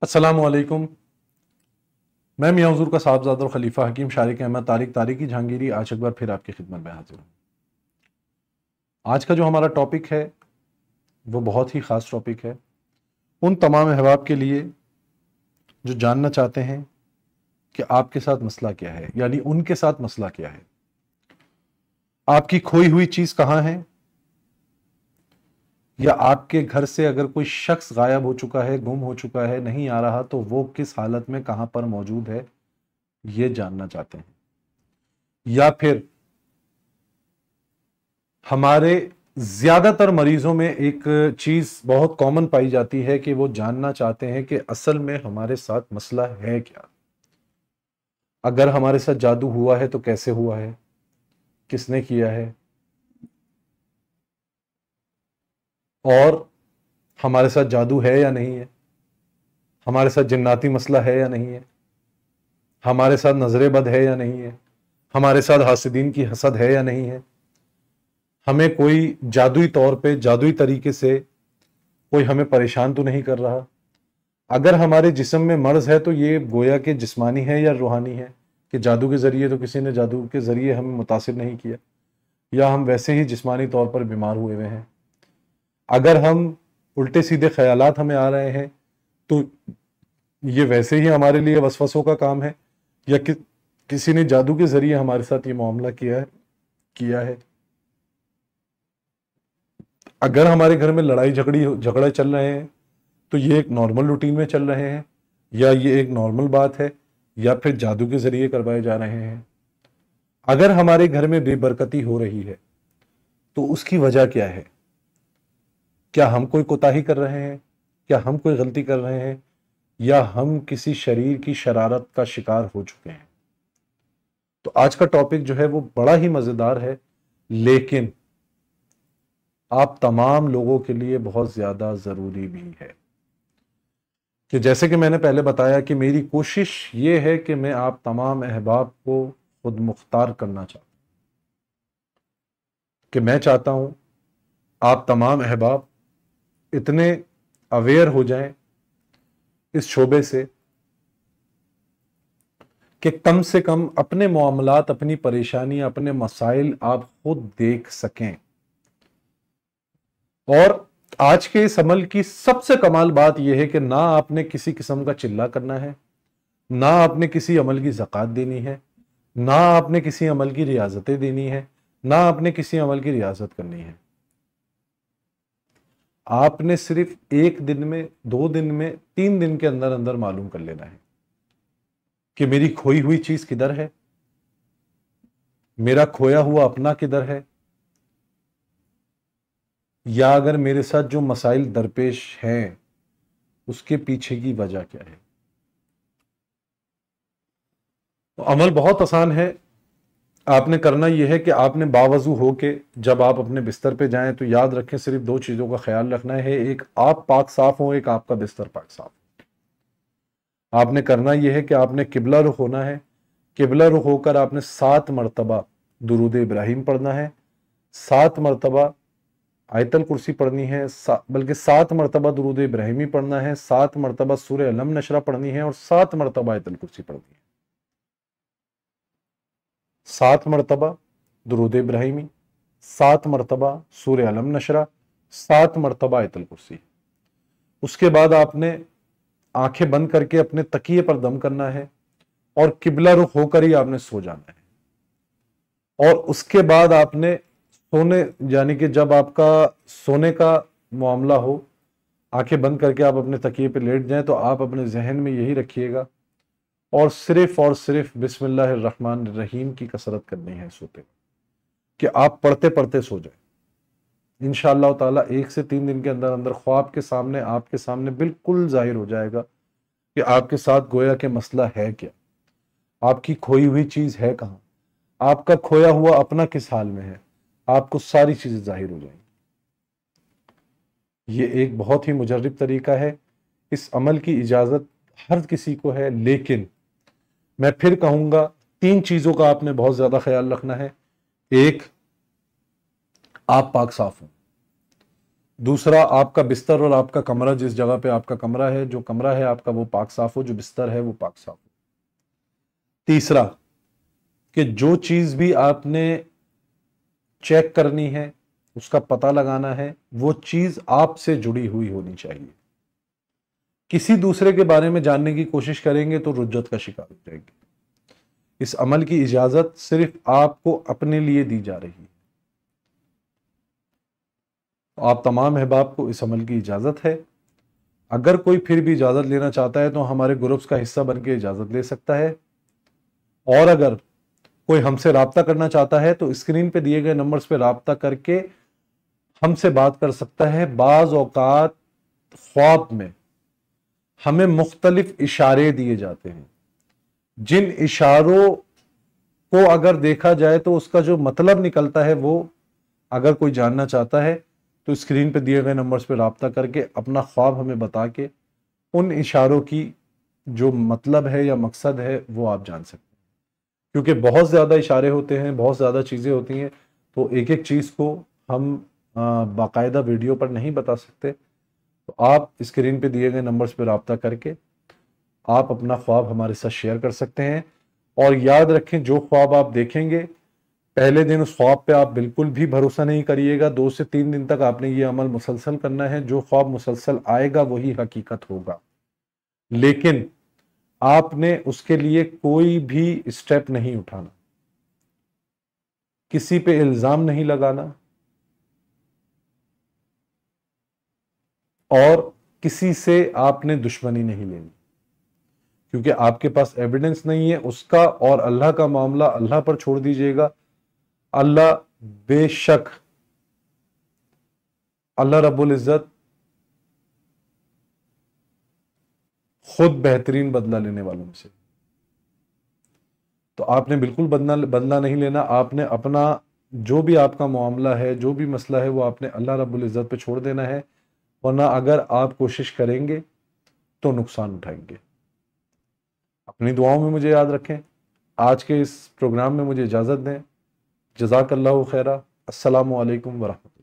अस्सलाम वालेकुम। मैं मियां हुजूर का साहबजादा और खलीफा हकीम शारिक अहमद तारिकी जहांगीरी आज एक बार फिर आपकी खिदमत में हाजिर हूँ। आज का जो हमारा टॉपिक है वो बहुत ही ख़ास टॉपिक है उन तमाम अहबाब के लिए जो जानना चाहते हैं कि आपके साथ मसला क्या है, यानी उनके साथ मसला क्या है। आपकी खोई हुई चीज़ कहाँ है, या आपके घर से अगर कोई शख्स गायब हो चुका है, गुम हो चुका है, नहीं आ रहा, तो वो किस हालत में कहाँ पर मौजूद है, ये जानना चाहते हैं। या फिर हमारे ज्यादातर मरीजों में एक चीज बहुत कॉमन पाई जाती है कि वो जानना चाहते हैं कि असल में हमारे साथ मसला है क्या। अगर हमारे साथ जादू हुआ है तो कैसे हुआ है, किसने किया है, और हमारे साथ जादू है या नहीं है, हमारे साथ जिन्नाती मसला है या नहीं है, हमारे साथ नजर बद है या नहीं है, हमारे साथ हासिदीन की हसद है या नहीं है, हमें कोई जादुई तौर पे जादुई तरीके से कोई हमें परेशान तो नहीं कर रहा। अगर हमारे जिस्म में मर्ज है तो ये गोया कि जिस्मानी है या रूहानी है, कि जादू के ज़रिए तो किसी ने जादू के ज़रिए हमें मुतासिर नहीं किया, या हम वैसे ही जिस्मानी तौर पर बीमार हुए हुए हैं। अगर हम उल्टे सीधे ख्यालात हमें आ रहे हैं तो ये वैसे ही हमारे लिए वसवसों का काम है, या किसी ने जादू के ज़रिए हमारे साथ ये मामला किया है। अगर हमारे घर में लड़ाई झगड़े चल रहे हैं तो ये एक नॉर्मल रूटीन में चल रहे हैं, या ये एक नॉर्मल बात है, या फिर जादू के जरिए करवाए जा रहे हैं। अगर हमारे घर में बेबरकती हो रही है तो उसकी वजह क्या है। क्या हम कोई कोताही कर रहे हैं, क्या हम कोई गलती कर रहे हैं, या हम किसी शरीर की शरारत का शिकार हो चुके हैं। तो आज का टॉपिक जो है वो बड़ा ही मजेदार है, लेकिन आप तमाम लोगों के लिए बहुत ज्यादा जरूरी भी है। कि जैसे कि मैंने पहले बताया कि मेरी कोशिश ये है कि मैं आप तमाम अहबाब को खुद मुख्तार करना चाहता हूं, कि मैं चाहता हूं आप तमाम अहबाब इतने अवेयर हो जाएं इस शोबे से कि कम से कम अपने मामलात, अपनी परेशानी, अपने मसाइल आप खुद देख सकें। और आज के इस अमल की सबसे कमाल बात यह है कि ना आपने किसी किस्म का चिल्ला करना है, ना आपने किसी अमल की ज़कात देनी है, ना आपने किसी अमल की रियाजतें देनी है, ना आपने किसी अमल की रियाजत करनी है। आपने सिर्फ एक दिन में, 2 दिन में, 3 दिन के अंदर अंदर मालूम कर लेना है कि मेरी खोई हुई चीज किधर है, मेरा खोया हुआ अपना किधर है, या अगर मेरे साथ जो मसाइल दरपेश हैं उसके पीछे की वजह क्या है। तो अमल बहुत आसान है। आपने करना यह है कि आपने बावजू हो के जब आप अपने बिस्तर पे जाएं तो याद रखें, सिर्फ 2 चीज़ों का ख्याल रखना है। एक आप पाक साफ हो, एक आपका बिस्तर पाक साफ हो। आपने करना यह है कि आपने किबला रुख होना है। किबला रुख होकर आपने 7 मरतबा दुरूद इब्राहिम पढ़ना है, 7 मरतबा आयतल कुर्सी पढ़नी है, बल्कि 7 मरतबा दुरूद इब्राहिमी पढ़ना है, 7 मरतबा सूरह अलम नशरा पढ़नी है, और 7 मरतबा आयतल कुर्सी पढ़नी है। 7 मरतबा दुरूद इब्राहिमी, 7 मरतबा सूरह अलम नशरा, 7 मरतबा आयतल कुर्सी। उसके बाद आपने आंखें बंद करके अपने तकिए पर दम करना है और किबला रुख होकर ही आपने सो जाना है। और उसके बाद आपने सोने, यानी कि जब आपका सोने का मामला हो, आंखें बंद करके आप अपने तकिए पे लेट जाएं, तो आप अपने जहन में यही रखिएगा और सिर्फ बिस्मिल्लाहिर्रहमानिर्रहीम की कसरत करनी है सोते, कि आप पढ़ते पढ़ते सो जाए। इंशाअल्लाह ताला 1 से 3 दिन के अंदर अंदर ख्वाब के सामने, आपके सामने बिल्कुल जाहिर हो जाएगा कि आपके साथ गोया के मसला है क्या, आपकी खोई हुई चीज है कहां, आपका खोया हुआ अपना किस हाल में है। आपको सारी चीजें जाहिर हो जाएंगी। ये एक बहुत ही मुजर्रिब तरीका है। इस अमल की इजाजत हर किसी को है, लेकिन मैं फिर कहूंगा 3 चीजों का आपने बहुत ज्यादा ख्याल रखना है। एक, आप पाक साफ हो। दूसरा, आपका बिस्तर और आपका कमरा, जिस जगह पे आपका कमरा है, जो कमरा है आपका वो पाक साफ हो, जो बिस्तर है वो पाक साफ हो। तीसरा, कि जो चीज भी आपने चेक करनी है, उसका पता लगाना है, वो चीज आपसे जुड़ी हुई होनी चाहिए। किसी दूसरे के बारे में जानने की कोशिश करेंगे तो रुज्जत का शिकार हो जाएंगे। इस अमल की इजाजत सिर्फ आपको अपने लिए दी जा रही है। आप तमाम अहबाब को इस अमल की इजाजत है। अगर कोई फिर भी इजाजत लेना चाहता है तो हमारे ग्रुप्स का हिस्सा बन के इजाजत ले सकता है, और अगर कोई हमसे राब्ता करना चाहता है तो स्क्रीन पे दिए गए नंबर्स पे राब्ता करके हमसे बात कर सकता है। बाज औकात ख्वाब में हमें मुख्तलिफ इशारे दिए जाते हैं, जिन इशारों को अगर देखा जाए तो उसका जो मतलब निकलता है, वो अगर कोई जानना चाहता है तो स्क्रीन पे दिए गए नंबर्स पे राब्ता करके अपना ख्वाब हमें बता के उन इशारों की जो मतलब है या मकसद है वो आप जान सकते हैं। क्योंकि बहुत ज़्यादा इशारे होते हैं, बहुत ज़्यादा चीज़ें होती हैं, तो एक एक चीज़ को हम बाकायदा वीडियो पर नहीं बता सकते। तो आप स्क्रीन पे दिए गए नंबर्स पे राब्ता करके आप अपना ख्वाब हमारे साथ शेयर कर सकते हैं। और याद रखें, जो ख्वाब आप देखेंगे पहले दिन उस ख्वाब पे आप बिल्कुल भी भरोसा नहीं करिएगा। 2 से 3 दिन तक आपने ये अमल मुसलसल करना है। जो ख्वाब मुसलसल आएगा वही हकीकत होगा, लेकिन आपने उसके लिए कोई भी स्टेप नहीं उठाना, किसी पे इल्जाम नहीं लगाना, और किसी से आपने दुश्मनी नहीं लेनी, क्योंकि आपके पास एविडेंस नहीं है उसका। और अल्लाह का मामला अल्लाह पर छोड़ दीजिएगा। अल्लाह बेशक, अल्लाह रब्बुल इज्जत खुद बेहतरीन बदला लेने वालों में से। तो आपने बिल्कुल बदला नहीं लेना। आपने अपना जो भी आपका मामला है, जो भी मसला है, वो आपने अल्लाह रब्बुल इज्जत पे छोड़ देना है, वरना अगर आप कोशिश करेंगे तो नुकसान उठाएंगे। अपनी दुआओं में मुझे याद रखें। आज के इस प्रोग्राम में मुझे इजाज़त दें। जज़ाकल्लाहु खैरा। अस्सलामु अलैकुम वरहमतुल्लाह।